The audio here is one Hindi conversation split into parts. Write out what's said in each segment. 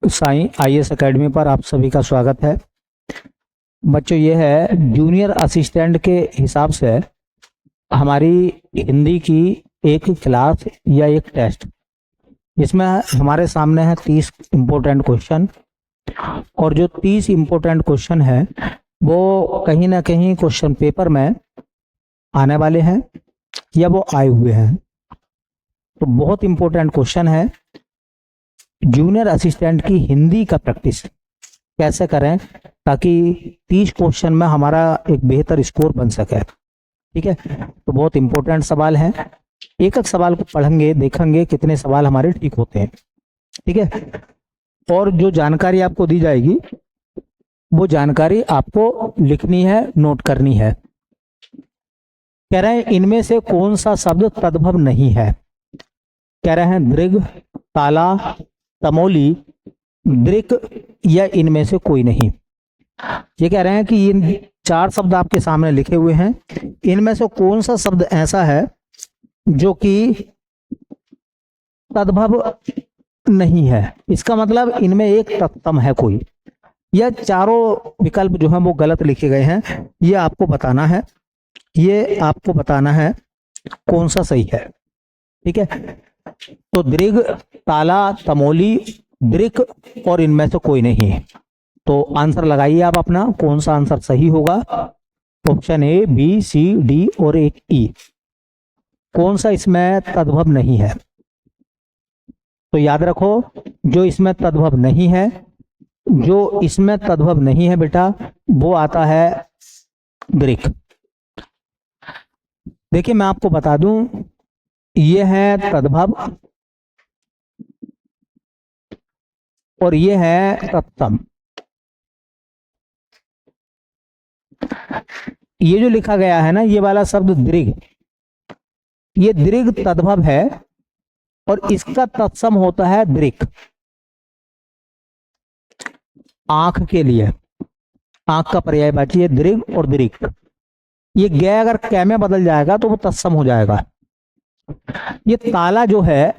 साईं आईएएस एकेडमी पर आप सभी का स्वागत है। बच्चों, ये है जूनियर असिस्टेंट के हिसाब से हमारी हिंदी की एक क्लास या एक टेस्ट, जिसमें हमारे सामने है 30 इम्पोर्टेंट क्वेश्चन, और जो 30 इम्पोर्टेंट क्वेश्चन है वो कहीं ना कहीं क्वेश्चन पेपर में आने वाले हैं या वो आए हुए हैं। तो बहुत इम्पोर्टेंट क्वेश्चन है। जूनियर असिस्टेंट की हिंदी का प्रैक्टिस कैसे करें ताकि 30 क्वेश्चन में हमारा एक बेहतर स्कोर बन सके। ठीक है, तो बहुत इंपॉर्टेंट सवाल है। एक एक सवाल को पढ़ेंगे, देखेंगे कितने सवाल हमारे ठीक होते हैं। ठीक है, और जो जानकारी आपको दी जाएगी वो जानकारी आपको लिखनी है, नोट करनी है। कह रहे हैं इनमें से कौन सा शब्द तद्भव नहीं है। कह रहे हैं दृग, ताला, तमोली, दृक या इनमें से कोई नहीं। ये कह रहे हैं कि इन 4 शब्द आपके सामने लिखे हुए हैं, इनमें से कौन सा शब्द ऐसा है जो कि तद्भव नहीं है। इसका मतलब इनमें एक तत्सम है कोई। यह चारों विकल्प जो हैं वो गलत लिखे गए हैं। ये आपको बताना है, ये आपको बताना है कौन सा सही है। ठीक है, तो दृग, ताला, तमोली, दृक और इनमें से कोई नहीं। तो आंसर लगाइए आप अपना, कौन सा आंसर सही होगा। Option a, b, c, d और एक ई। कौन सा इसमें तद्भव नहीं है। तो याद रखो, जो इसमें तद्भव नहीं है, जो इसमें तद्भव नहीं है बेटा, वो आता है दृक। देखिए मैं आपको बता दूं, ये है तद्भव और ये है तत्सम। ये जो लिखा गया है ना, ये वाला शब्द दृग, ये दृग तद्भव है और इसका तत्सम होता है दृक। आंख के लिए आंख का पर्यायवाची है दृग और दृक। ये ग अगर कै में बदल जाएगा तो वो तत्सम हो जाएगा। ये ताला जो है,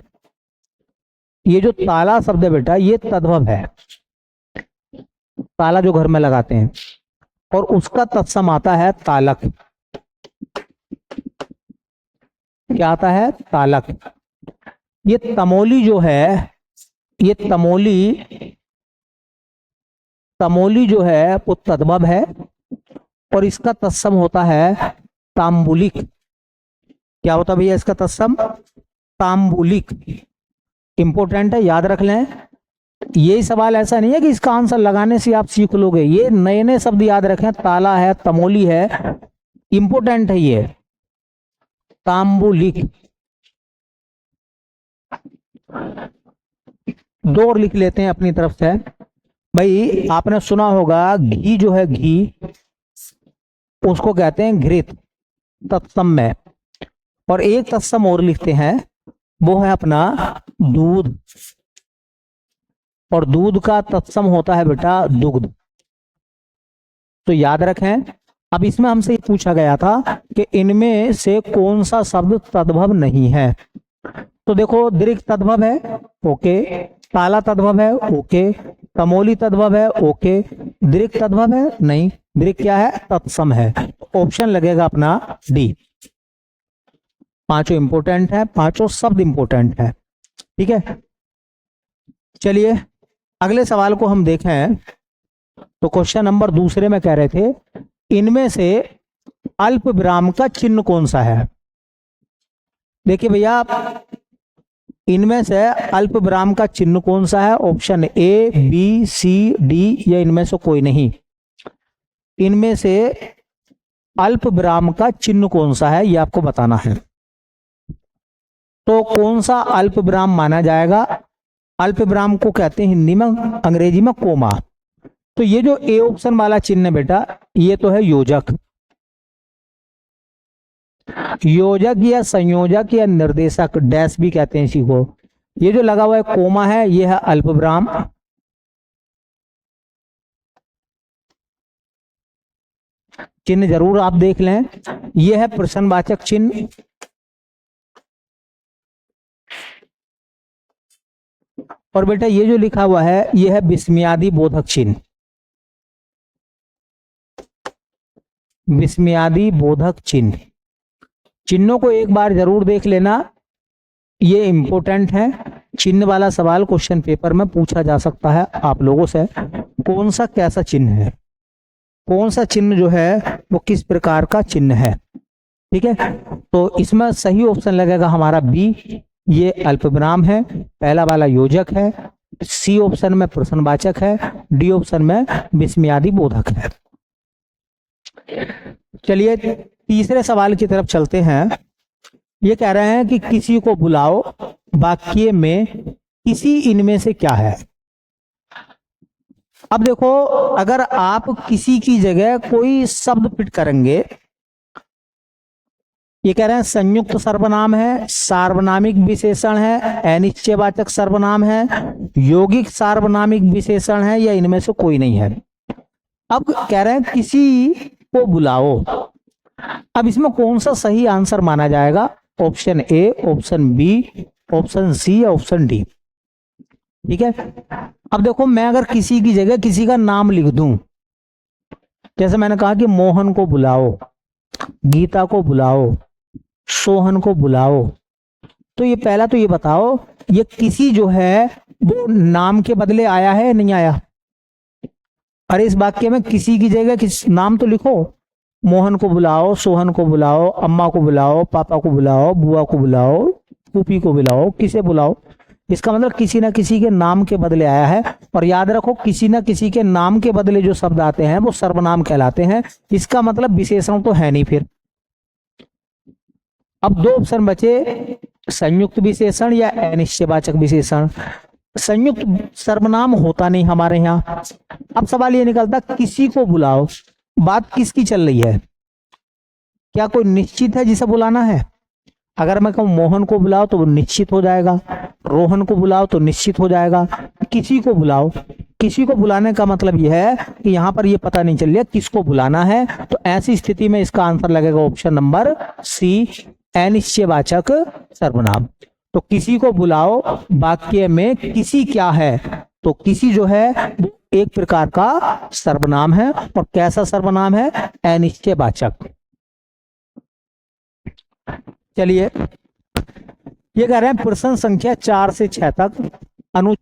ये जो ताला शब्द है बेटा, ये तद्भव है। ताला जो घर में लगाते हैं, और उसका तत्सम आता है तालक। क्या आता है? तालक। ये तमोली जो है, ये तमोली जो है वो तद्भव है और इसका तत्सम होता है तांबुलिक। क्या होता है भैया इसका तत्सम? तांबुलिक। इंपॉर्टेंट है, याद रख लें। ये सवाल ऐसा नहीं है कि इसका आंसर लगाने से आप सीख लोगे। ये नए नए शब्द याद रखें, ताला है, तमोली है, इंपॉर्टेंट है ये। तांबुलिक। 2 और लिख लेते हैं अपनी तरफ से। भाई आपने सुना होगा घी जो है, घी उसको कहते हैं घृत तत्सम में। और एक तत्सम और लिखते हैं, वो है अपना दूध, और दूध का तत्सम होता है बेटा दुग्ध। तो याद रखें। अब इसमें हमसे पूछा गया था कि इनमें से कौन सा शब्द तद्भव नहीं है। तो देखो, दृक तद्भव है, ओके। ताला तद्भव है, ओके। तमोली तद्भव है, ओके। दृक तद्भव है, नहीं। दृक क्या है? तत्सम है। ऑप्शन लगेगा अपना डी। 5 इंपोर्टेंट है, 5 शब्द इंपोर्टेंट है। ठीक है, चलिए अगले सवाल को हम देखें। तो क्वेश्चन नंबर 2 में कह रहे थे, इनमें से अल्प विराम का चिन्ह कौन सा है। देखिए भैया, इनमें से अल्प विराम का चिन्ह कौन सा है। Option a, b, c, d या इनमें से कोई नहीं। इनमें से अल्प विराम का चिन्ह कौन सा है, यह आपको बताना है। तो कौन सा अल्प विराम माना जाएगा? अल्प विराम को कहते हैं हिंदी में, अंग्रेजी में कोमा। तो ये जो ए ऑप्शन वाला चिन्ह है बेटा, ये तो है योजक। योजक या संयोजक या निर्देशक, डैश भी कहते हैं इसी को। ये जो लगा हुआ है कोमा है, ये है अल्प विराम। चिन्ह जरूर आप देख लें। ये है प्रश्नवाचक चिन्ह और बेटा ये जो लिखा हुआ है ये है विस्मयादि बोधक चिन्ह। विस्मयादि बोधक चिन्ह, चिन्हों को एक बार जरूर देख लेना, ये इंपॉर्टेंट है। चिन्ह वाला सवाल क्वेश्चन पेपर में पूछा जा सकता है आप लोगों से, कौन सा कैसा चिन्ह है, कौन सा चिन्ह जो है वो किस प्रकार का चिन्ह है। ठीक है, तो इसमें सही ऑप्शन लगेगा हमारा बी, ये अल्पविराम है, पहला वाला योजक है, सी ऑप्शन में प्रश्नवाचक है, डी ऑप्शन में विस्मयादि बोधक है। चलिए तीसरे सवाल की तरफ चलते हैं। ये कह रहे हैं कि किसी को बुलाओ, वाक्य में किसी इनमें से क्या है। अब देखो, अगर आप किसी की जगह कोई शब्द फिट करेंगे, ये कह रहे हैं संयुक्त सर्वनाम है, सार्वनामिक विशेषण है, अनिश्चयवाचक सर्वनाम है, यौगिक सार्वनामिक विशेषण है, या इनमें से कोई नहीं है। अब कह रहे हैं किसी को बुलाओ, अब इसमें कौन सा सही आंसर माना जाएगा, option a, option b, option c या ऑप्शन डी। ठीक है, अब देखो मैं अगर किसी की जगह किसी का नाम लिख दूं, जैसे मैंने कहा कि मोहन को बुलाओ, गीता को बुलाओ, सोहन को बुलाओ, तो ये पहला तो ये बताओ ये किसी जो है वो नाम के बदले आया है नहीं आया। अरे इस वाक्य में किसी की जगह किस नाम तो लिखो, मोहन को बुलाओ, सोहन को बुलाओ, अम्मा को बुलाओ, पापा को बुलाओ, बुआ को बुलाओ, फूफी को बुलाओ, किसे बुलाओ, इसका मतलब किसी ना किसी के नाम के बदले आया है। और याद रखो किसी ना किसी के नाम के बदले जो शब्द आते हैं वो सर्वनाम कहलाते हैं, इसका मतलब विशेषण तो है नहीं फिर। अब दो ऑप्शन बचे, संयुक्त विशेषण या अनिश्चयवाचक विशेषण। संयुक्त सर्वनाम होता नहीं हमारे यहाँ। अब सवाल ये निकलता किसी को बुलाओ, बात किसकी चल रही है, क्या कोई निश्चित है जिसे बुलाना है। अगर मैं कहूं मोहन को बुलाओ तो वो निश्चित हो जाएगा, रोहन को बुलाओ तो निश्चित हो जाएगा, किसी को बुलाओ, किसी को बुलाने का मतलब यह है कि यहां पर यह पता नहीं चल रहा किसको बुलाना है, तो ऐसी स्थिति में इसका आंसर लगेगा ऑप्शन नंबर सी, अनिश्चयवाचक सर्वनाम। तो किसी को बुलाओ वाक्य में किसी क्या है, तो किसी जो है वो एक प्रकार का सर्वनाम है, और कैसा सर्वनाम है, अनिश्चयवाचक। चलिए ये कह रहे हैं प्रश्न संख्या 4 से 6 तक अनु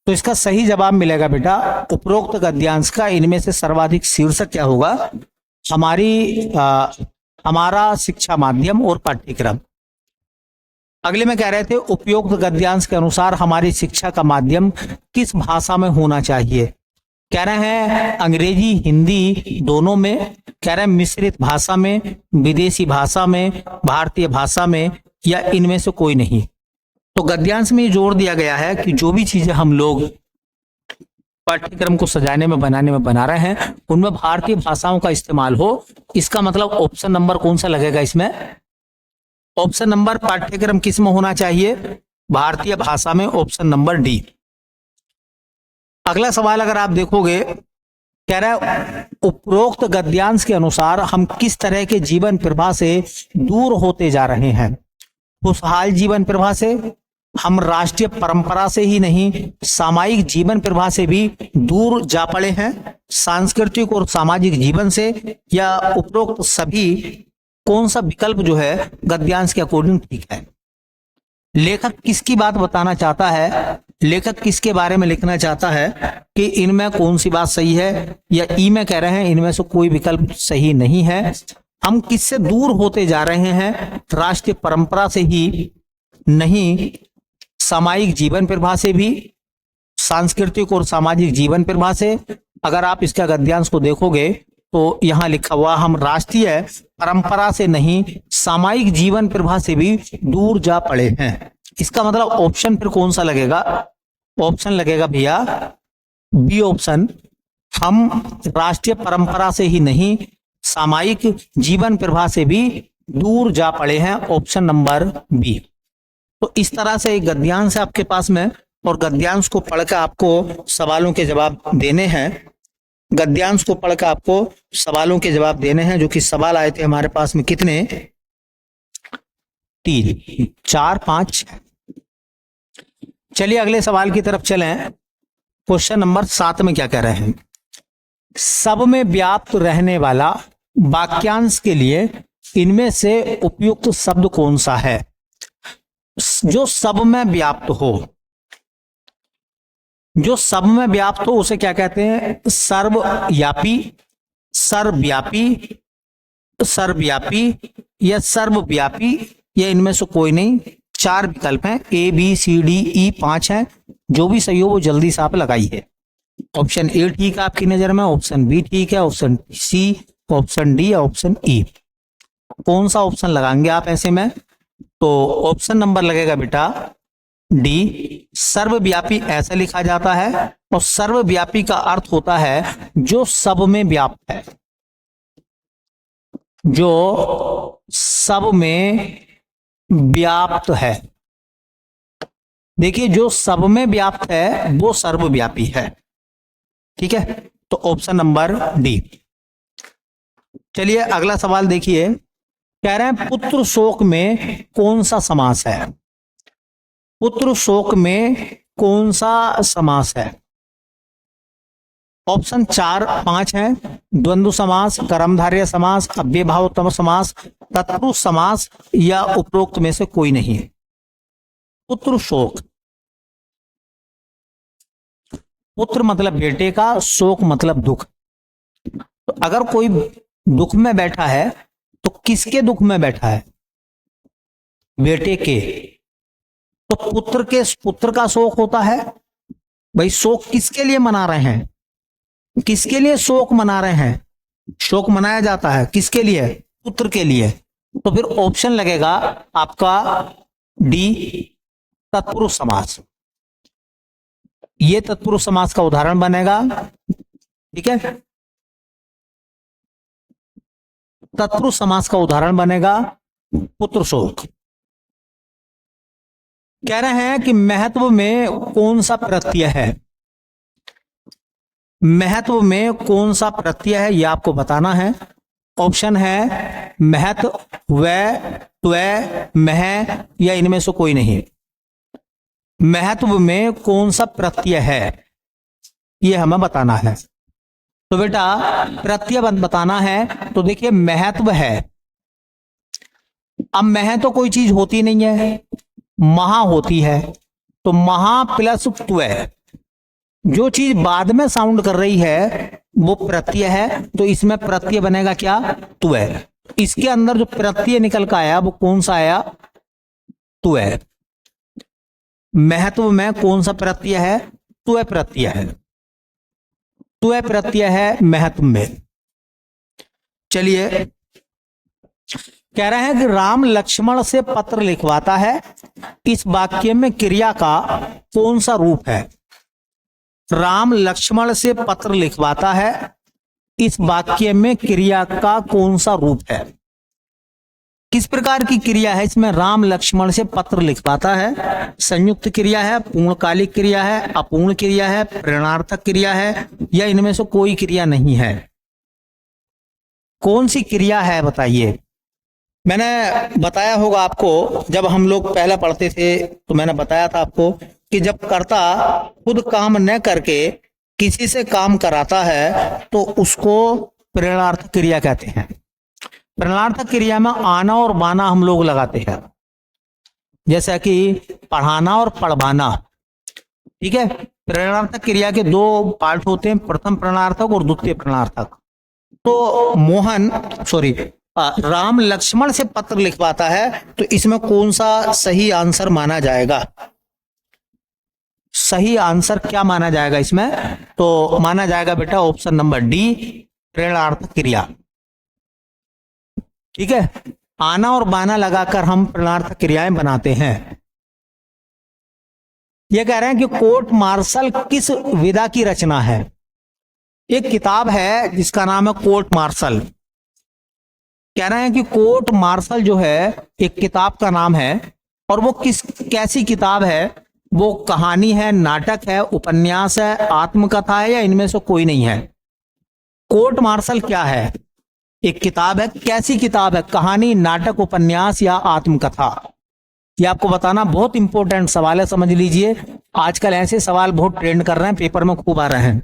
तो इसका सही जवाब मिलेगा बेटा उपरोक्त गद्यांश का इनमें से सर्वाधिक शीर्षक क्या होगा, हमारा शिक्षा माध्यम और पाठ्यक्रम। अगले में कह रहे थे उपयुक्त गद्यांश के अनुसार हमारी शिक्षा का माध्यम किस भाषा में होना चाहिए। कह रहे हैं अंग्रेजी हिंदी दोनों में, कह रहे हैं मिश्रित भाषा में, विदेशी भाषा में, भारतीय भाषा में, या इनमें से कोई नहीं। तो गद्यांश में जोर दिया गया है कि जो भी चीजें हम लोग पाठ्यक्रम को सजाने में बनाने में बना रहे हैं उनमें भारतीय भाषाओं का इस्तेमाल हो। इसका मतलब ऑप्शन नंबर कौन सा लगेगा इसमें, ऑप्शन नंबर पाठ्यक्रम किस में होना चाहिए, भारतीय भाषा में, ऑप्शन नंबर डी। अगला सवाल अगर आप देखोगे कह रहा है उपरोक्त गद्यांश के अनुसार हम किस तरह के जीवन प्रवाह से दूर होते जा रहे हैं। खुशहाल जीवन प्रवाह से, हम राष्ट्रीय परंपरा से ही नहीं सामायिक जीवन प्रवाह से भी दूर जा पड़े हैं, सांस्कृतिक और सामाजिक जीवन से, या उपरोक्त सभी, कौन सा विकल्प जो है गद्यांश के अकॉर्डिंग ठीक है। लेखक किसकी बात बताना चाहता है, लेखक किसके बारे में लिखना चाहता है कि इनमें कौन सी बात सही है, या ई में कह रहे हैं इनमें से कोई विकल्प सही नहीं है। हम किससे दूर होते जा रहे हैं, राष्ट्रीय परंपरा से ही नहीं सामायिक जीवन प्रवाह से भी, सांस्कृतिक और सामाजिक जीवन प्रवाह से। अगर आप इसका गद्यांश को देखोगे तो यहां लिखा हुआ हम राष्ट्रीय परंपरा से नहीं सामायिक जीवन प्रवाह से भी दूर जा पड़े हैं। इसका मतलब ऑप्शन फिर कौन सा लगेगा, ऑप्शन लगेगा भैया बी ऑप्शन, हम राष्ट्रीय परंपरा से ही नहीं सामायिक जीवन प्रवाह से भी दूर जा पड़े हैं, ऑप्शन नंबर बी। तो इस तरह से एक गद्यांश है आपके पास में, और गद्यांश को पढ़कर आपको सवालों के जवाब देने हैं। गद्यांश को पढ़कर आपको सवालों के जवाब देने हैं, जो कि सवाल आए थे हमारे पास में कितने, 3, 4, 5। चलिए अगले सवाल की तरफ चलें। क्वेश्चन नंबर 7 में क्या कह रहे हैं, सब में व्याप्त रहने वाला वाक्यांश के लिए इनमें से उपयुक्त शब्द कौन सा है। जो सब में व्याप्त हो, जो सब में व्याप्त हो उसे क्या कहते हैं, सर्वव्यापी, सर्वव्यापी, सर्वव्यापी या सर्वव्यापी, या इनमें से कोई नहीं। 4 विकल्प हैं, ए बी सी डी ई, 5 हैं। जो भी सही हो वो जल्दी से आप लगाइए। ऑप्शन ए ठीक है आपकी नजर में, ऑप्शन बी ठीक है, ऑप्शन सी, ऑप्शन डी या ऑप्शन ई। कौन सा ऑप्शन लगाएंगे आप ऐसे में, तो ऑप्शन नंबर लगेगा बेटा डी, सर्वव्यापी ऐसा लिखा जाता है, और सर्वव्यापी का अर्थ होता है जो सब में व्याप्त है, जो सब में व्याप्त है। देखिए जो सब में व्याप्त है वो सर्वव्यापी है, ठीक है। तो ऑप्शन नंबर डी। चलिए अगला सवाल देखिए, कह रहे हैं पुत्र शोक में कौन सा समास है। पुत्र शोक में कौन सा समास है। ऑप्शन 4, 5 है, द्वंद्व समास, कर्मधारय समास, अव्ययभावोत्तम समास, तत्पुरुष समास, या उपरोक्त में से कोई नहीं। पुत्र शोक, पुत्र मतलब बेटे का, शोक मतलब दुख। तो अगर कोई दुख में बैठा है तो किसके दुख में बैठा है, बेटे के। तो पुत्र का शोक होता है। भाई शोक किसके लिए मना रहे हैं, किसके लिए शोक मना रहे हैं, शोक मनाया जाता है किसके लिए, पुत्र के लिए। तो फिर ऑप्शन लगेगा आपका डी, तत्पुरुष समास। ये तत्पुरुष समास का उदाहरण बनेगा, ठीक है। तत्पुरुष समास का उदाहरण बनेगा पुत्र शोक। कह रहे हैं कि महत्व में कौन सा प्रत्यय है, महत्व में कौन सा प्रत्यय है यह आपको बताना है। ऑप्शन है महत्व, व, त्व, मह, या इनमें से कोई नहीं। महत्व में कौन सा प्रत्यय है यह हमें बताना है। तो बेटा प्रत्यय बताना है, तो देखिए महत्व है। अब मह तो कोई चीज होती नहीं है, महा होती है। तो महा प्लस त्व, जो चीज बाद में साउंड कर रही है वो प्रत्यय है, तो इसमें प्रत्यय बनेगा क्या? त्वय। इसके अंदर जो प्रत्यय निकल का आया वो कौन सा आया? त्वय। महत्व में कौन सा प्रत्यय है? त्वय प्रत्यय है। त्वय प्रत्यय है महत्व में। चलिए, कह रहे हैं कि राम लक्ष्मण से पत्र लिखवाता है, इस वाक्य में क्रिया का कौन सा रूप है? राम लक्ष्मण से पत्र लिखवाता है, इस वाक्य में क्रिया का कौन सा रूप है? किस प्रकार की क्रिया है इसमें? राम लक्ष्मण से पत्र लिखवाता है, संयुक्त क्रिया है, पूर्णकालिक क्रिया है, अपूर्ण क्रिया है, प्रेरणार्थक क्रिया है, या इनमें से कोई क्रिया नहीं है? कौन सी क्रिया है बताइए। मैंने बताया होगा आपको, जब हम लोग पहले पढ़ते थे तो मैंने बताया था आपको कि जब कर्ता खुद काम न करके किसी से काम कराता है तो उसको प्रेरणार्थक क्रिया कहते हैं। प्रेरणार्थक क्रिया में आना और बाना हम लोग लगाते हैं, जैसा कि पढ़ाना और पढ़वाना। ठीक है, प्रेरणार्थक क्रिया के दो पार्ट होते हैं, प्रथम प्रेरणार्थक और द्वितीय प्रेरणार्थक। तो राम लक्ष्मण से पत्र लिखवाता है, तो इसमें कौन सा सही आंसर माना जाएगा? सही आंसर क्या माना जाएगा इसमें? तो माना जाएगा बेटा ऑप्शन नंबर डी, प्रेरणार्थक क्रिया। ठीक है, आना और बाना लगाकर हम प्रेरणार्थक क्रियाएं बनाते हैं। यह कह रहे हैं कि कोर्ट मार्शल किस विधा की रचना है? एक किताब है जिसका नाम है कोर्ट मार्शल। कह रहे हैं कि कोर्ट मार्शल जो है एक किताब का नाम है, और वो कैसी किताब है? वो कहानी है, नाटक है, उपन्यास है, आत्मकथा है, या इनमें से कोई नहीं है? कोर्ट मार्शल क्या है? एक किताब है। कैसी किताब है? कहानी, नाटक, उपन्यास या आत्मकथा? ये आपको बताना बहुत इंपॉर्टेंट सवाल है, समझ लीजिए। आजकल ऐसे सवाल बहुत ट्रेंड कर रहे हैं, पेपर में खूब आ रहे हैं।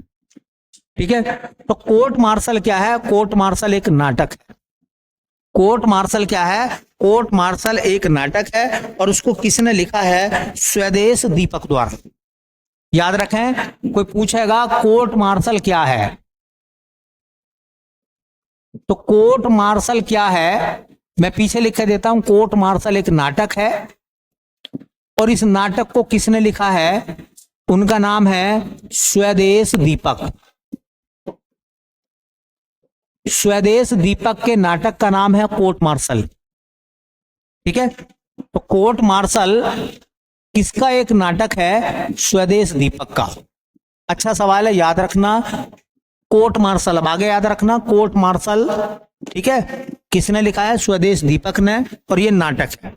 ठीक है, तो कोर्ट मार्शल क्या है? कोर्ट मार्शल एक नाटक है। कोर्ट मार्शल क्या है? कोर्ट मार्शल एक नाटक है, और उसको किसने लिखा है? स्वदेश दीपक द्वारा। याद रखें, कोई पूछेगा कोर्ट मार्शल क्या है, तो कोर्ट मार्शल क्या है मैं पीछे लिख देता हूं। कोर्ट मार्शल एक नाटक है, और इस नाटक को किसने लिखा है? उनका नाम है स्वदेश दीपक। स्वदेश दीपक के नाटक का नाम है कोर्ट मार्शल। ठीक है, तो कोर्ट मार्शल किसका एक नाटक है? स्वदेश दीपक का। अच्छा सवाल है, याद रखना कोर्ट मार्शल। अब आगे याद रखना कोर्ट मार्शल, ठीक है, किसने लिखा है? स्वदेश दीपक ने, और ये नाटक है।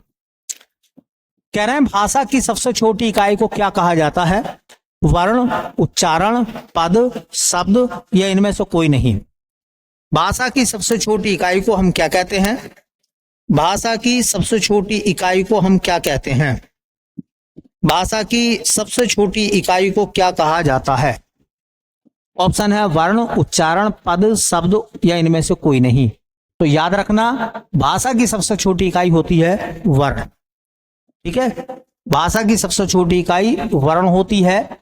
कह रहे हैं भाषा की सबसे छोटी इकाई को क्या कहा जाता है? वर्ण, उच्चारण, पद, शब्द, या इनमें से कोई नहीं? भाषा की सबसे छोटी इकाई को हम क्या कहते हैं? भाषा की सबसे छोटी इकाई को हम क्या कहते हैं? भाषा की सबसे छोटी इकाई को क्या कहा जाता है? ऑप्शन है वर्ण, उच्चारण, पद, शब्द, या इनमें से कोई नहीं। तो याद रखना भाषा की सबसे छोटी इकाई होती है वर्ण। ठीक है, भाषा की सबसे छोटी इकाई वर्ण होती है।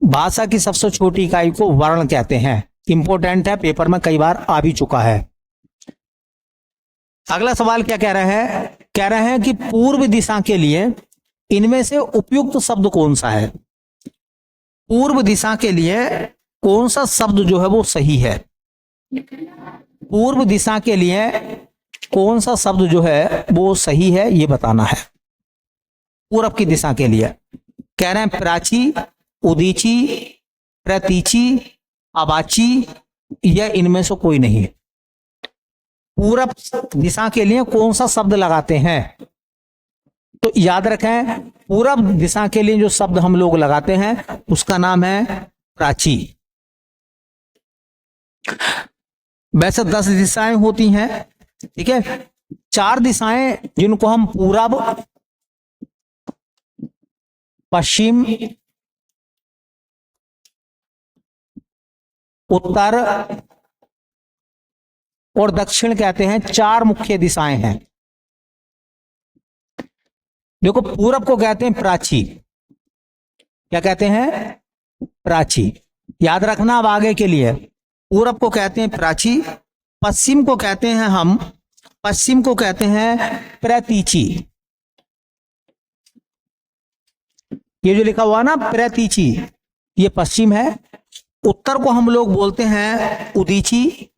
भाषा की सबसे छोटी इकाई को वर्ण कहते हैं। इंपॉर्टेंट है, पेपर में कई बार आ भी चुका है। अगला सवाल क्या कह रहे हैं? कह रहे हैं कि पूर्व दिशा के लिए इनमें से उपयुक्त शब्द कौन सा है? पूर्व दिशा के लिए कौन सा शब्द जो है वो सही है? पूर्व दिशा के लिए कौन सा शब्द जो है वो सही है, ये बताना है। पूर्व की दिशा के लिए कह रहे हैं प्राची, उदीची, प्रतीची, अबाची, या इनमें से कोई नहीं? पूरब दिशा के लिए कौन सा शब्द लगाते हैं? तो याद रखें पूरब दिशा के लिए जो शब्द हम लोग लगाते हैं उसका नाम है प्राची। वैसे 10 दिशाएं होती हैं, ठीक है। 4 दिशाएं जिनको हम पूरब, पश्चिम, उत्तर और दक्षिण कहते हैं। 4 मुख्य दिशाएं हैं। देखो पूरब को कहते हैं प्राची। क्या कहते हैं? प्राची। याद रखना अब आगे के लिए। पूरब को कहते हैं प्राची, पश्चिम को कहते हैं पश्चिम को कहते हैं प्रतीची। ये जो लिखा हुआ ना प्रतीची, ये पश्चिम है। उत्तर को हम लोग बोलते हैं उदीची,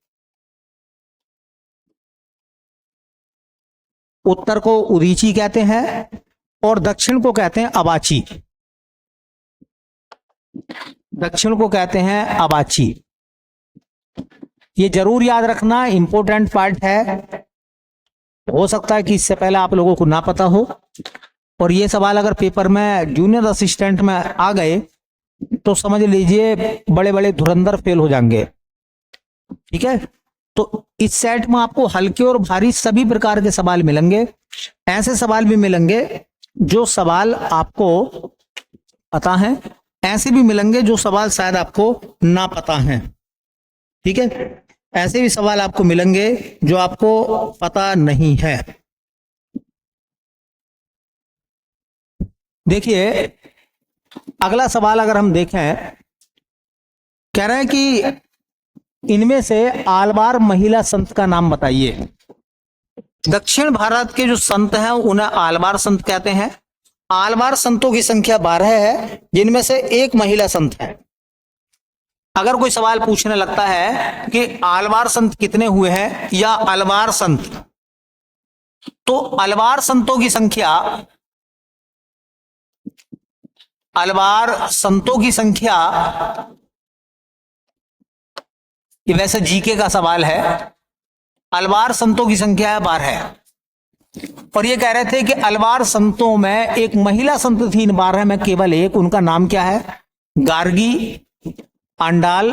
उत्तर को उदीची कहते हैं, और दक्षिण को कहते हैं अबाची, दक्षिण को कहते हैं अबाची। ये जरूर याद रखना, इंपॉर्टेंट पार्ट है। हो सकता है कि इससे पहले आप लोगों को ना पता हो, और ये सवाल अगर पेपर में जूनियर असिस्टेंट में आ गए तो समझ लीजिए बड़े बड़े धुरंधर फेल हो जाएंगे। ठीक है, तो इस सेट में आपको हल्के और भारी सभी प्रकार के सवाल मिलेंगे। ऐसे सवाल भी मिलेंगे जो सवाल आपको पता है, ऐसे भी मिलेंगे जो सवाल शायद आपको ना पता है। ठीक है, ऐसे भी सवाल आपको मिलेंगे जो आपको पता नहीं है। देखिए अगला सवाल अगर हम देखें, कह रहे हैं कि इनमें से आलवार महिला संत का नाम बताइए। दक्षिण भारत के जो संत हैं उन्हें आलवार संत कहते हैं। आलवार संतों की संख्या 12 है, जिनमें से एक महिला संत है। अगर कोई सवाल पूछने लगता है कि आलवार संत कितने हुए हैं या अलवार संत, तो अलवार संतों की संख्या, अलवार संतों की संख्या, ये वैसे जीके का सवाल है। अलवार संतों की संख्या है 12, और ये कह रहे थे कि अलवार संतों में एक महिला संत थी इन 12 में केवल एक, उनका नाम क्या है? गार्गी, आंडाल,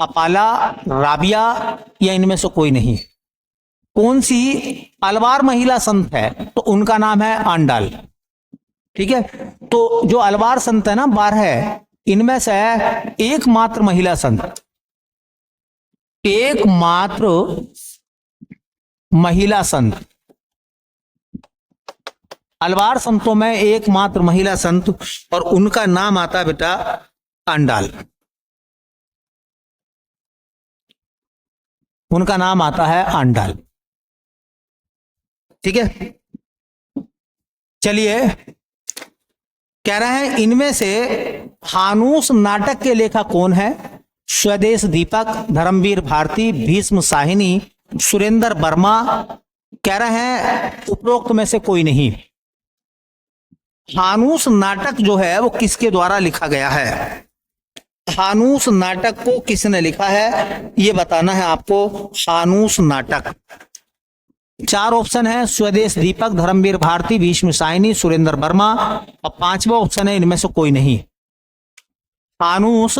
अपाला, राबिया, या इनमें से कोई नहीं। कौन सी अलवार महिला संत है? तो उनका नाम है आंडाल। ठीक है, तो जो अलवार संत है ना 12, इनमें से एकमात्र महिला संत, एकमात्र महिला संत, अलवार संतों में एकमात्र महिला संत, और उनका नाम आता है बेटा आंडाल। उनका नाम आता है आंडाल। ठीक है, चलिए कह रहे हैं इनमें से हानूस नाटक के लेखक कौन है? स्वदेश दीपक, धर्मवीर भारती, भीष्म साहिनी, सुरेंद्र वर्मा। कह रहे हैं उपरोक्त में से कोई नहीं। हानूस नाटक जो है वो किसके द्वारा लिखा गया है? हानूस नाटक को किसने लिखा है ये बताना है आपको। हानूस नाटक 4 ऑप्शन है, स्वदेश दीपक, धर्मवीर भारती, भीष्म साहिनी, सुरेंद्र वर्मा, और 5वां ऑप्शन है इनमें से कोई नहीं। हानूस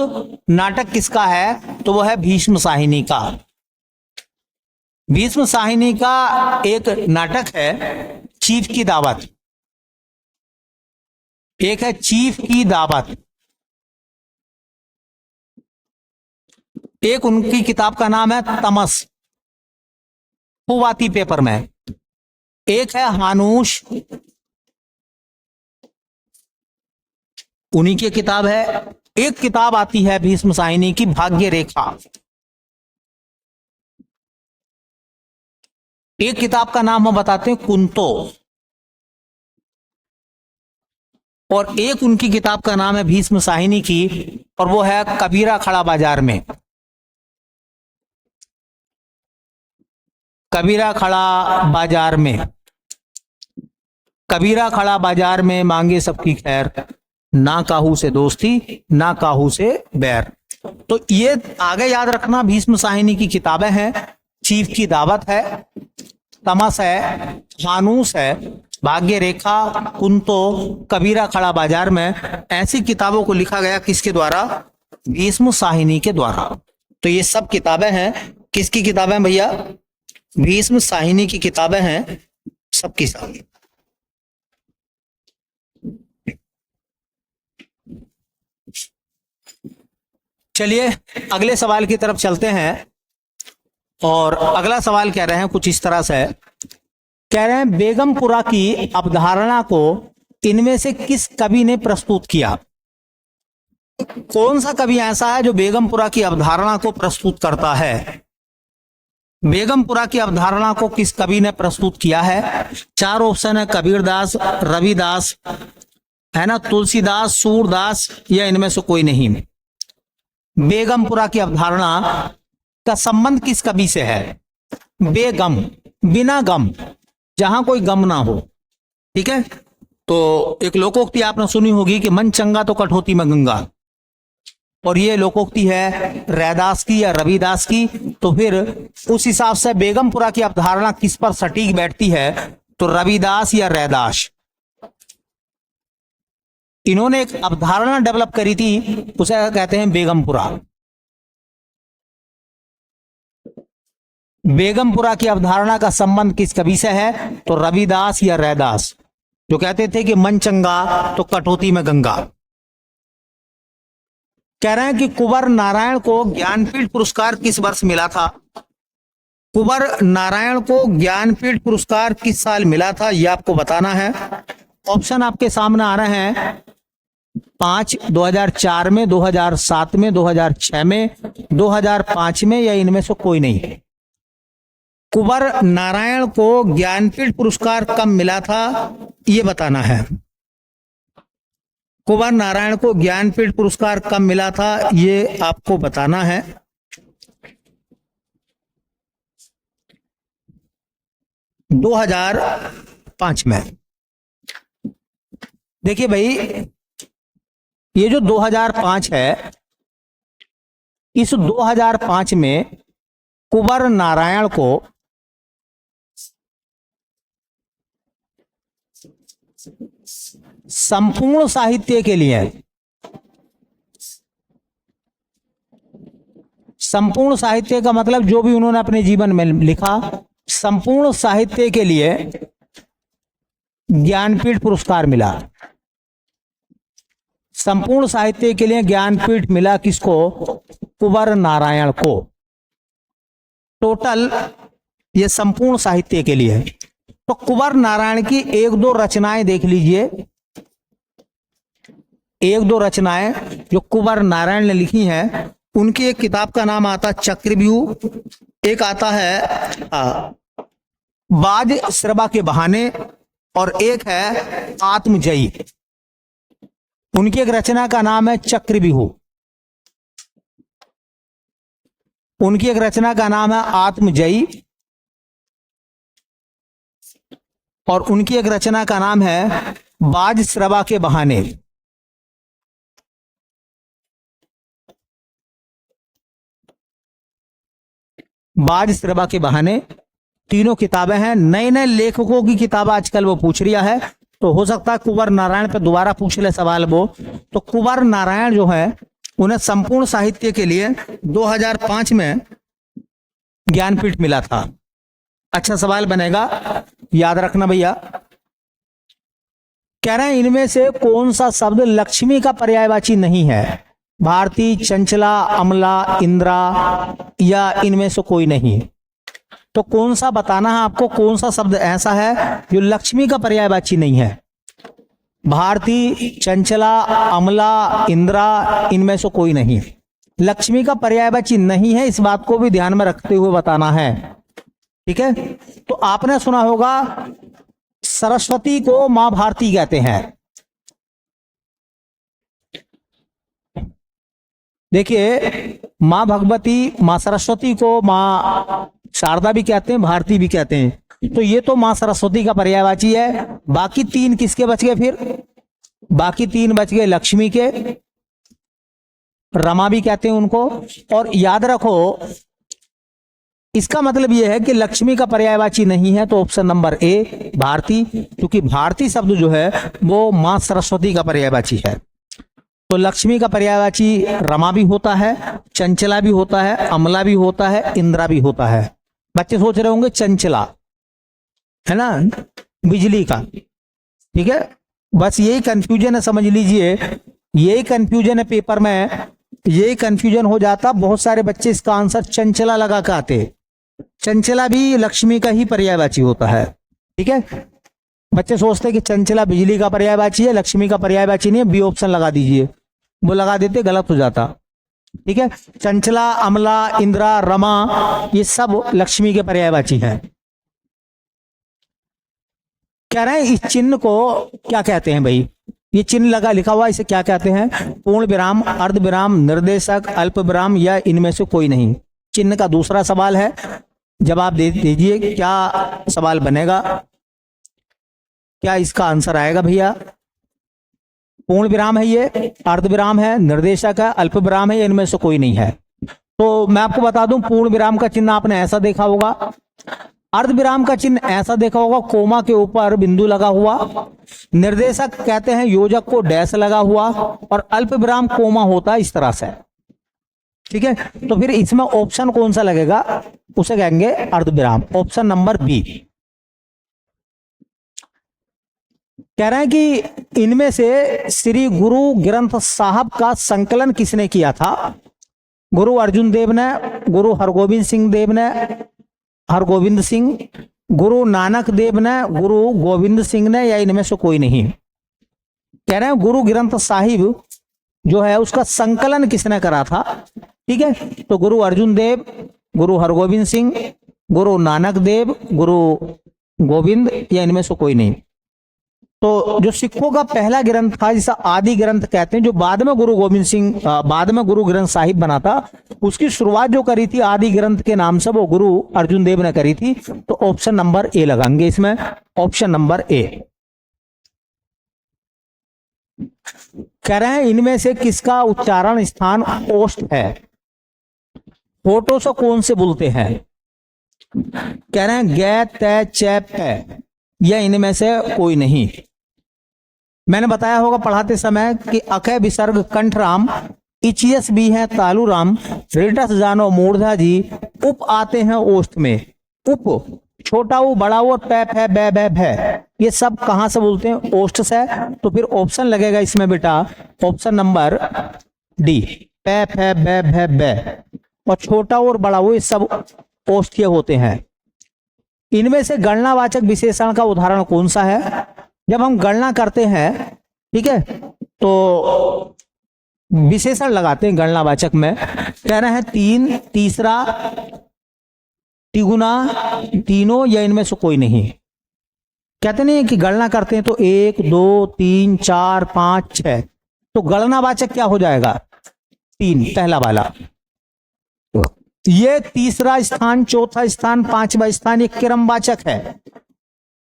नाटक किसका है? तो वह है भीष्म साहिनी का। भीष्म साहिनी का एक नाटक है चीफ की दावत, एक है चीफ की दावत, एक उनकी किताब का नाम है तमस, हुआती पेपर में। एक है हानूस, उन्हीं की किताब है। एक किताब आती है भीष्म साहिनी की, भाग्य रेखा। एक किताब का नाम हम बताते हैं कुंतो, और एक उनकी किताब का नाम है भीष्म साहिनी की, और वो है कबीरा खड़ा बाजार में। कबीरा खड़ा बाजार में, कबीरा खड़ा बाजार में मांगे सबकी खैर, ना काहू से दोस्ती ना काहू से बैर। तो ये आगे याद रखना, भीष्म साहिनी की किताबें हैं। चीफ की दावत है, तमस है, हानूस है, भाग्य रेखा, कुंतो, कबीरा खड़ा बाजार में। ऐसी किताबों को लिखा गया किसके द्वारा? भीष्म साहिनी के द्वारा। तो ये सब किताबें हैं, किसकी किताबें भैया? भीष्म साहिनी की किताबें हैं सबकी सब। चलिए अगले सवाल की तरफ चलते हैं, और अगला सवाल कह रहे हैं कुछ इस तरह से। कह रहे हैं बेगमपुरा की अवधारणा को इनमें से किस कवि ने प्रस्तुत किया? कौन सा कवि ऐसा है जो बेगमपुरा की अवधारणा को प्रस्तुत करता है? बेगमपुरा की अवधारणा को किस कवि ने प्रस्तुत किया है? 4 ऑप्शन है, कबीरदास, रविदास, है ना, तुलसीदास, सूरदास, या इनमें से कोई नहीं। बेगमपुरा की अवधारणा का संबंध किस कवि से है? बेगम, बिना गम, जहां कोई गम ना हो। ठीक है, तो एक लोकोक्ति आपने सुनी होगी कि मन चंगा तो कठौती में गंगा, और ये लोकोक्ति है रैदास की या रविदास की। तो फिर उस हिसाब से बेगमपुरा की अवधारणा किस पर सटीक बैठती है? तो रविदास या रैदास। इन्होंने एक अवधारणा डेवलप करी थी, उसे कहते हैं बेगमपुरा। बेगमपुरा की अवधारणा का संबंध किस कवि से है? तो रविदास या रैदास, जो कहते थे कि मन चंगा तो कटौती में गंगा। कह रहे हैं कि कुंवर नारायण को ज्ञानपीठ पुरस्कार किस वर्ष मिला था? कुंवर नारायण को ज्ञानपीठ पुरस्कार किस साल मिला था, यह आपको बताना है। ऑप्शन आपके सामने आ रहे हैं 5, 2004 में, 2007 में, 2006 में, 2005 में, या इनमें से कोई नहीं। कुंवर नारायण को ज्ञानपीठ पुरस्कार कब मिला था, यह बताना है। कुंवर नारायण को ज्ञानपीठ पुरस्कार कब मिला था, ये आपको बताना है। – 2005 में। देखिए भाई, ये जो 2005 है, इस 2005 में कुंवर नारायण को संपूर्ण साहित्य के लिए, संपूर्ण साहित्य का मतलब जो भी उन्होंने अपने जीवन में लिखा, संपूर्ण साहित्य के लिए ज्ञानपीठ पुरस्कार मिला। संपूर्ण साहित्य के लिए ज्ञानपीठ मिला किसको? कुंवर नारायण को। टोटल ये संपूर्ण साहित्य के लिए। तो कुंवर नारायण की 1-2 रचनाएं देख लीजिए, 1-2 रचनाएं जो कुंवर नारायण ने लिखी हैं। उनकी एक किताब का नाम आता है चक्रव्यूह, एक आता है बाज श्रवा के बहाने, और एक है आत्मजयी। उनकी एक रचना का नाम है चक्रव्यूह, उनकी एक रचना का नाम है आत्मजयी, और उनकी एक रचना का नाम है बाज श्रवा के बहाने। बाज श्रवा के बहाने, तीनों किताबें हैं। नए नए लेखकों की किताब आजकल वो पूछ रिया है, तो हो सकता है कुंवर नारायण पे दोबारा पूछ ले सवाल वो। तो कुंवर नारायण जो है, उन्हें संपूर्ण साहित्य के लिए 2005 में ज्ञानपीठ मिला था। अच्छा सवाल बनेगा, याद रखना भैया। कह रहे हैं इनमें से कौन सा शब्द लक्ष्मी का पर्यायवाची नहीं है? भारती, चंचला, अमला, इंद्रा, या इनमें से कोई नहीं। तो कौन सा बताना है आपको, कौन सा शब्द ऐसा है जो लक्ष्मी का पर्यायवाची नहीं है? भारती, चंचला, अमला, इंद्रा, इनमें से कोई नहीं। लक्ष्मी का पर्यायवाची नहीं है, इस बात को भी ध्यान में रखते हुए बताना है। ठीक है, तो आपने सुना होगा सरस्वती को मां भारती कहते हैं। देखिए, मां भगवती, मां सरस्वती को मां शारदा भी कहते हैं, भारती भी कहते हैं। तो ये तो मां सरस्वती का पर्यायवाची है। बाकी 3 किसके बच गए फिर? बाकी 3 बच गए लक्ष्मी के, रमा भी कहते हैं उनको। और याद रखो, इसका मतलब यह है कि लक्ष्मी का पर्यायवाची नहीं है, तो ऑप्शन नंबर ए भारती, क्योंकि भारती शब्द जो है वो मां सरस्वती का पर्यायवाची है। तो लक्ष्मी का पर्यायवाची रमा भी होता है, चंचला भी होता है, अमला भी होता है, इंद्रा भी होता है। बच्चे सोच रहे होंगे चंचला है ना, बिजली का। ठीक है, बस यही कंफ्यूजन है, समझ लीजिए, यही कंफ्यूजन है पेपर में, यही कंफ्यूजन हो जाता। बहुत सारे बच्चे इसका आंसर चंचला लगा के आते। चंचला भी लक्ष्मी का ही पर्यायवाची होता है। ठीक है, बच्चे सोचते हैं कि चंचला बिजली का पर्यायवाची है, लक्ष्मी का पर्यायवाची नहीं है, बी ऑप्शन लगा दीजिए। वो लगा देते, गलत हो जाता। ठीक है, चंचला, अमला, इंद्रा, रमा, ये सब लक्ष्मी के पर्यायवाची हैं। कह रहे हैं इस चिन्ह को क्या कहते हैं भाई, ये चिन्ह लगा लिखा हुआ इसे क्या कहते हैं? पूर्ण विराम, अर्ध विराम, निर्देशक, अल्प विराम या इनमें से कोई नहीं। चिन्ह का दूसरा सवाल है, जवाब दे दीजिए, क्या सवाल बनेगा, क्या इसका आंसर आएगा भैया? पूर्ण विराम है ये, अर्ध विराम है, निर्देशक है, अल्प विराम है या इनमें से कोई नहीं है? तो मैं आपको बता दूं, पूर्ण विराम का चिन्ह आपने ऐसा देखा होगा, अर्ध विराम का चिन्ह ऐसा देखा होगा, कोमा के ऊपर बिंदु लगा हुआ, निर्देशक कहते हैं योजक को डैश लगा हुआ, और अल्प विराम कोमा होता है इस तरह से। ठीक है, तो फिर इसमें ऑप्शन कौन सा लगेगा, उसे कहेंगे अर्ध विराम, ऑप्शन नंबर बी। कह रहे हैं कि इनमें से श्री गुरु ग्रंथ साहब का संकलन किसने किया था? गुरु अर्जुन देव ने, गुरु हरगोविंद सिंह देव ने, हरगोविंद सिंह, गुरु नानक देव ने, गुरु गोविंद सिंह ने या इनमें से कोई नहीं? कह रहे हैं गुरु ग्रंथ साहिब जो है उसका संकलन किसने करा था? ठीक है, तो गुरु अर्जुन देव, गुरु हरगोविंद सिंह, गुरु नानक देव, गुरु गोविंद या इनमें से कोई नहीं? तो जो सिखों का पहला ग्रंथ था जिसे आदि ग्रंथ कहते हैं, जो बाद में गुरु गोविंद सिंह, बाद में गुरु ग्रंथ साहिब बना था, उसकी शुरुआत जो करी थी आदि ग्रंथ के नाम से, वो गुरु अर्जुन देव ने करी थी। तो ऑप्शन नंबर ए लगाएंगे इसमें, ऑप्शन नंबर ए। कह रहे हैं इनमें से किसका उच्चारण स्थान ओष्ठ है? होठों से कौन से बोलते हैं? कह रहे हैं गे, तय, चैप है या इनमें से कोई नहीं? मैंने बताया होगा पढ़ाते समय कि अकय विसर्ग कंठराम, इचियस भी है तालुराम, रिटस जानो मूर्धा जी, उप आते हैं ओष्ठ में। उप छोटा उ, बड़ा उ, पैप है, बै बै भै, ये सब कहां से बोलते हैं? ओष्ठ से। तो फिर ऑप्शन लगेगा इसमें बेटा, ऑप्शन नंबर डी, पैप है, बै भै बै, और छोटा और बड़ा वो ये सब ओष्ठीय होते हैं। इनमें से गणनावाचक विशेषण का उदाहरण कौन सा है? जब हम गणना करते हैं, ठीक है, तो विशेषण लगाते हैं गणनावाचक में। कह रहे हैं तीन, तीसरा, तिगुना, तीनों या इनमें से कोई नहीं? कहते नहीं कि गणना करते हैं तो 1 2 3 4 5 6, तो गणनावाचक क्या हो जाएगा? 3, पहला वाला। ये तीसरा स्थान, चौथा स्थान, पांचवा स्थान, ये क्रमवाचक है।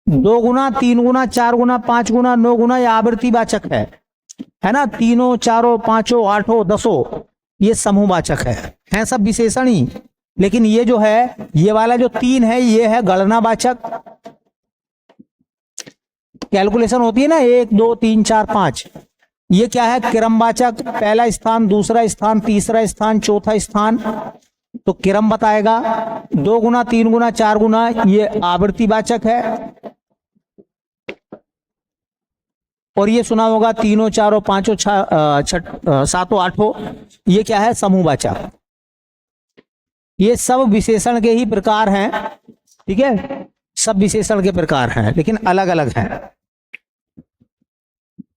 2 गुना, 3 गुना, 4 गुना, 5 गुना, 9 गुना, ये आवृत्तिवाचक है ना? तीनों, चारों, पांचों, आठों, 10, ये समूहवाचक है सब विशेषण ही। लेकिन ये जो है, ये वाला जो 3 है, ये है गणनावाचक। कैलकुलेशन होती है ना, 1 2 3 4 5, ये क्या है? क्रमवाचक। पहला स्थान, दूसरा स्थान, तीसरा स्थान, चौथा स्थान, तो क्रम बताएगा। 2 गुना, 3 गुना, 4 गुना, ये आवृत्तिवाचक है। और ये सुना होगा तीनों, चारों, पांचों, सातों, आठों, ये क्या है? समूहवाचक। ये सब विशेषण के ही प्रकार हैं, ठीक है, सब विशेषण के प्रकार हैं लेकिन अलग अलग हैं।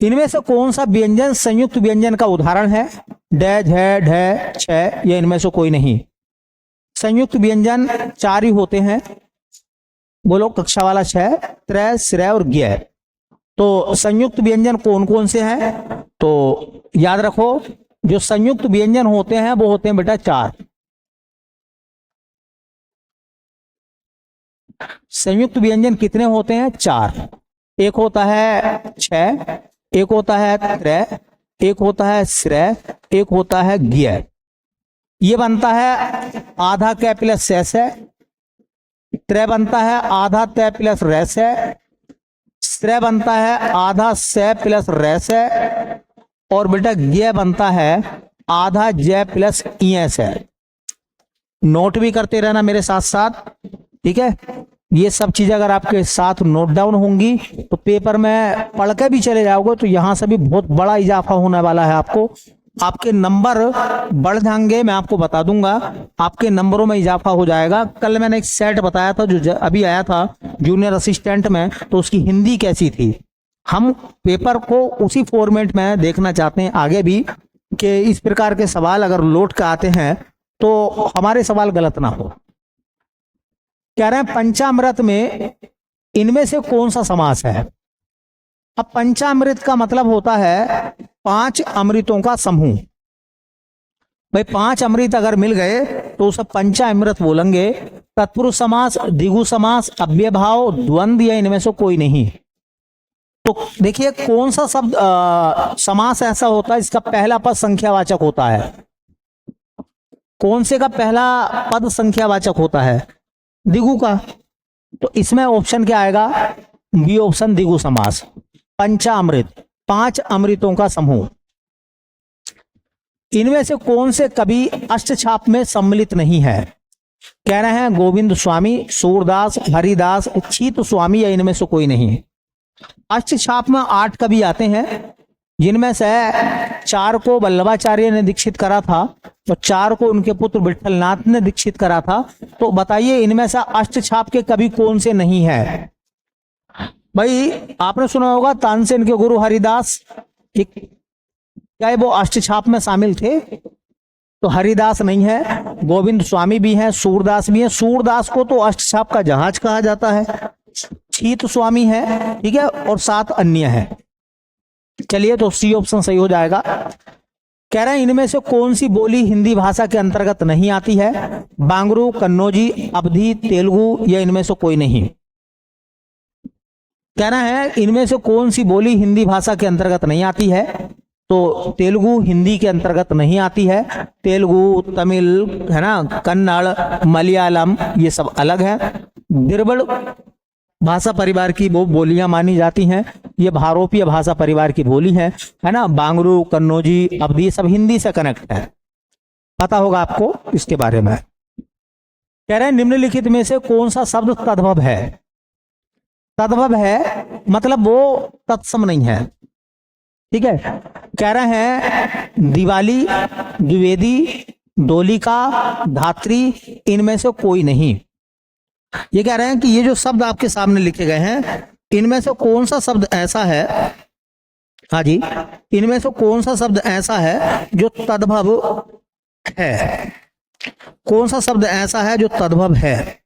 इनमें से कौन सा व्यंजन संयुक्त व्यंजन का उदाहरण है? डै, झै, ढै, छै या इनमें से कोई नहीं? संयुक्त व्यंजन 4 ही होते हैं, बोलो कक्षा वाला 6, त्रय, श्रय और ज्ञ। तो संयुक्त व्यंजन कौन कौन से हैं? तो याद रखो, जो संयुक्त व्यंजन होते हैं वो होते हैं बेटा 4। संयुक्त व्यंजन कितने होते हैं? 4। एक होता है 6, एक होता है त्रय, एक होता है श्रय, एक होता है ज्ञ। ये बनता है आधा कै प्लस शेष है, त्रय बनता है आधा तय प्लस रैस है, श्रय बनता है आधा से प्लस रैस है, और बेटा ज्ञ बनता है आधा जय प्लस ईएस है। नोट भी करते रहना मेरे साथ साथ, ठीक है। ये सब चीजें अगर आपके साथ नोट डाउन होंगी तो पेपर में पढ़ के भी चले जाओगे तो यहां से भी बहुत बड़ा इजाफा होने वाला है। आपके नंबर बढ़ जाएंगे, मैं आपको बता दूंगा, आपके नंबरों में इजाफा हो जाएगा। कल मैंने एक सेट बताया था जो अभी आया था जूनियर असिस्टेंट में, तो उसकी हिंदी कैसी थी। हम पेपर को उसी फॉर्मेट में देखना चाहते हैं आगे भी, कि इस प्रकार के सवाल अगर लौट के आते हैं तो हमारे सवाल गलत ना हो। कह रहे हैं पंचामृत में इनमें से कौन सा समास है। अब पंचामृत का मतलब होता है 5 अमृतों का समूह। भाई 5 अमृत अगर मिल गए तो उसे पंचामृत बोलेंगे। तत्पुरुष समास, द्विगु समास, अव्ययभाव, द्वंद्व या इनमें से कोई नहीं। तो देखिए कौन सा शब्द समास ऐसा होता है इसका पहला पद संख्यावाचक होता है। कौन से का पहला पद संख्यावाचक होता है? द्विगु का। तो इसमें ऑप्शन क्या आएगा? बी ऑप्शन, द्विगु समास। पंचामृत, 5 अमृतों का समूह। इनमें से कौन से कवि अष्टछाप में सम्मिलित नहीं है? कह रहे हैं गोविंद स्वामी, सूरदास, हरिदास, चीत स्वामी या इनमें से कोई नहीं। अष्टछाप में 8 कवि आते हैं, जिनमें से 4 को वल्लभाचार्य ने दीक्षित करा था और 4 को उनके पुत्र विठलनाथ ने दीक्षित करा था। तो बताइए इनमें से अष्टछाप के कवि कौन से नहीं है? भाई आपने सुना होगा तानसेन के गुरु हरिदास, क्या वो अष्टछाप में शामिल थे? तो हरिदास नहीं है। गोविंद स्वामी भी हैं, सूरदास भी हैं। सूरदास को तो अष्टछाप का जहाज कहा जाता है। चीत स्वामी है, ठीक है, और 7 अन्य हैं। चलिए तो सी ऑप्शन सही हो जाएगा। कह रहे हैं इनमें से कौन सी बोली हिंदी भाषा के अंतर्गत नहीं आती है? बांगरू, कन्नौजी, अवधी, तेलुगु या इनमें से कोई नहीं। कहना है इनमें से कौन सी बोली हिंदी भाषा के अंतर्गत नहीं आती है? तो तेलुगु हिंदी के अंतर्गत नहीं आती है। तेलुगु, तमिल, है ना, कन्नड़, मलयालम ये सब अलग है। द्रविड़ भाषा परिवार की वो बोलियां मानी जाती हैं। ये भारोपीय भाषा परिवार की बोली है ना। बांगरू, कन्नौजी, अवधी सब हिंदी से कनेक्ट है। पता होगा आपको इसके बारे में। कह रहे हैं निम्नलिखित में से कौन सा शब्द तद्भव है? तद्भव है मतलब वो तत्सम नहीं है, ठीक है। कह रहे हैं दिवाली, द्विवेदी, डोलिका, धात्री इनमें से कोई नहीं। ये कह रहे हैं कि ये जो शब्द आपके सामने लिखे गए हैं इनमें से कौन सा शब्द ऐसा है, हाँ जी, इनमें से कौन सा शब्द ऐसा है जो तद्भव है? कौन सा शब्द ऐसा है जो तद्भव है?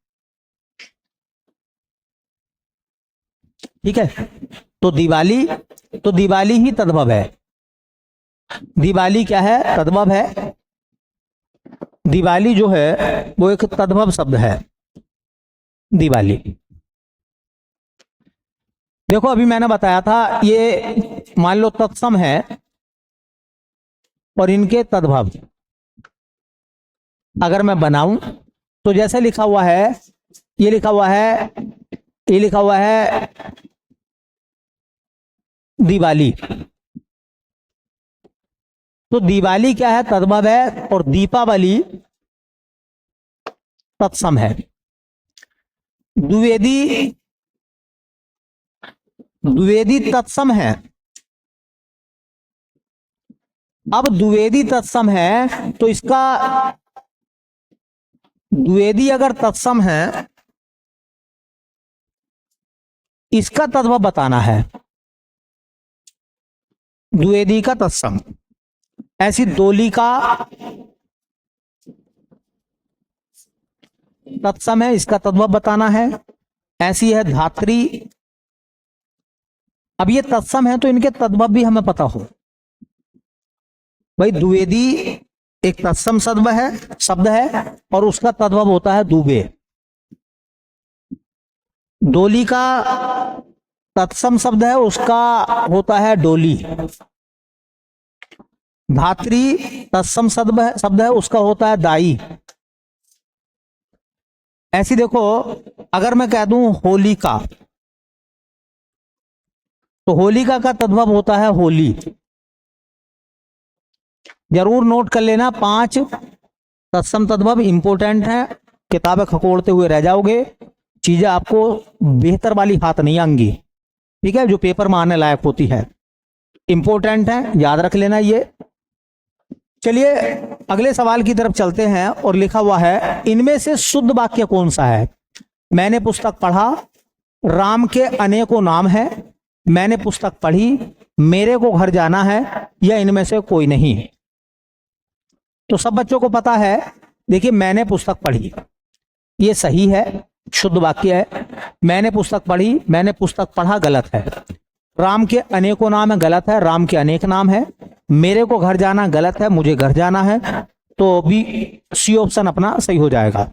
ठीक है, तो दिवाली ही तद्भव है। दिवाली क्या है? तद्भव है। दिवाली जो है वो एक तद्भव शब्द है। दिवाली देखो अभी मैंने बताया था ये मान लो तत्सम है और इनके तद्भव अगर मैं बनाऊं तो जैसे लिखा हुआ है, ये लिखा हुआ है दिवाली। तो दिवाली क्या है? तद्भव है। और दीपावली तत्सम है। द्विवेदी तत्सम है। अब द्विवेदी तत्सम है तो इसका द्विवेदी अगर तत्सम है इसका तद्भव बताना है। द्विवेदी का तत्सम, ऐसी डोली का तत्सम है, इसका तद्भव बताना है। ऐसी है धात्री। अब ये तत्सम है तो इनके तद्भव भी हमें पता हो। भाई द्विवेदी एक तत्सम शब्द है और उसका तद्भव होता है दुबे। डोली का तत्सम शब्द है, उसका होता है डोली। धात्री तत्सम शब्द है, उसका होता है दाई। ऐसी देखो अगर मैं कह दूं होलिका तो होलिका का तद्भव होता है होली। जरूर नोट कर लेना, 5 तत्सम तद्भव इंपोर्टेंट है। किताबें खकोड़ते हुए रह जाओगे, चीजें आपको बेहतर वाली हाथ नहीं आएंगी, ठीक है, जो पेपर में आने लायक होती है। इंपोर्टेंट है, याद रख लेना ये। चलिए अगले सवाल की तरफ चलते हैं और लिखा हुआ है इनमें से शुद्ध वाक्य कौन सा है? मैंने पुस्तक पढ़ा, राम के अनेकों नाम है, मैंने पुस्तक पढ़ी, मेरे को घर जाना है या इनमें से कोई नहीं। तो सब बच्चों को पता है। देखिए, मैंने पुस्तक पढ़ी, ये सही है, शुद्ध वाक्य है। मैंने पुस्तक पढ़ी, मैंने पुस्तक पढ़ा, गलत है। राम के अनेकों नाम है, गलत है, राम के अनेक नाम है। मेरे को घर जाना, गलत है, मुझे घर जाना है। तो बी, सी ऑप्शन अपना सही हो जाएगा।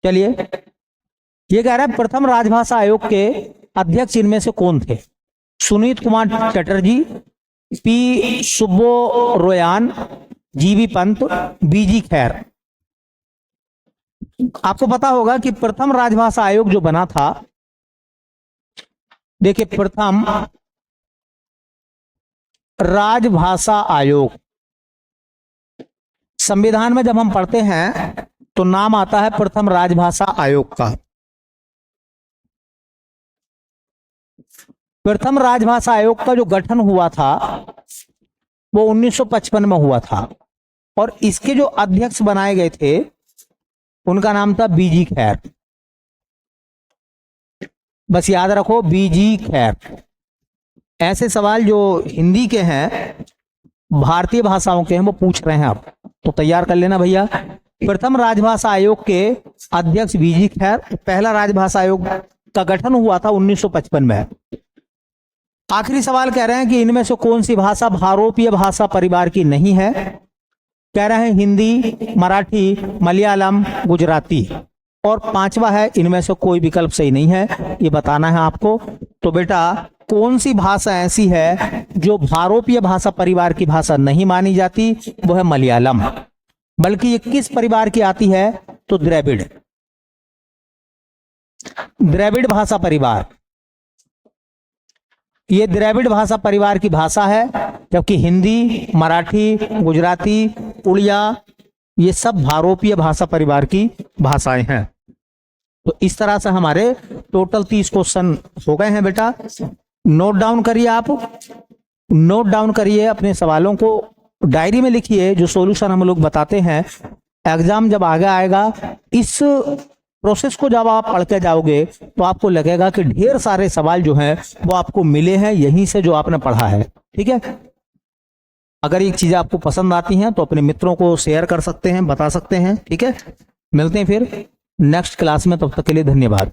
चलिए, ये कह रहा है प्रथम राजभाषा आयोग के अध्यक्ष इनमें से कौन थे? सुनीत कुमार चटर्जी, पी सुब्बोरोयान, जीबी पंत, बीजी खैर। आपको पता होगा कि प्रथम राजभाषा आयोग जो बना था, देखिए, प्रथम राजभाषा आयोग संविधान में जब हम पढ़ते हैं तो नाम आता है प्रथम राजभाषा आयोग का। प्रथम राजभाषा आयोग का जो गठन हुआ था वो 1955 में हुआ था, और इसके जो अध्यक्ष बनाए गए थे उनका नाम था बीजी खैर। बस याद रखो, बीजी खैर। ऐसे सवाल जो हिंदी के हैं, भारतीय भाषाओं के हैं, वो पूछ रहे हैं आप, तो तैयार कर लेना भैया। प्रथम राजभाषा आयोग के अध्यक्ष बीजी खैर। पहला राजभाषा आयोग का गठन हुआ था 1955 में। आखिरी सवाल कह रहे हैं कि इनमें से कौन सी भाषा भारोपीय भाषा परिवार की नहीं है? कह रहे हैं हिंदी, मराठी, मलयालम, गुजराती। और पांचवा है इनमें से कोई विकल्प सही नहीं है, ये बताना है आपको। तो बेटा, कौन सी भाषा ऐसी है जो भारोपीय भाषा परिवार की भाषा नहीं मानी जाती? वो है मलयालम। बल्कि ये किस परिवार की आती है? तो द्रविड़, द्रविड़ भाषा परिवार। ये द्रविड़ भाषा परिवार की भाषा है, जबकि हिंदी, मराठी, गुजराती, उड़िया, ये सब भारोपीय भाषा परिवार की भाषाएं हैं। तो इस तरह से हमारे टोटल 30 क्वेश्चन हो गए हैं बेटा। नोट डाउन करिए, आप नोट डाउन करिए, अपने सवालों को डायरी में लिखिए। जो सॉल्यूशन हम लोग बताते हैं, एग्जाम जब आगे आएगा, इस प्रोसेस को जब आप पढ़ के जाओगे तो आपको लगेगा कि ढेर सारे सवाल जो हैं वो आपको मिले हैं यहीं से, जो आपने पढ़ा है। ठीक है, अगर ये चीजें आपको पसंद आती हैं तो अपने मित्रों को शेयर कर सकते हैं, बता सकते हैं। ठीक है, मिलते हैं फिर नेक्स्ट क्लास में, तब तक के लिए धन्यवाद।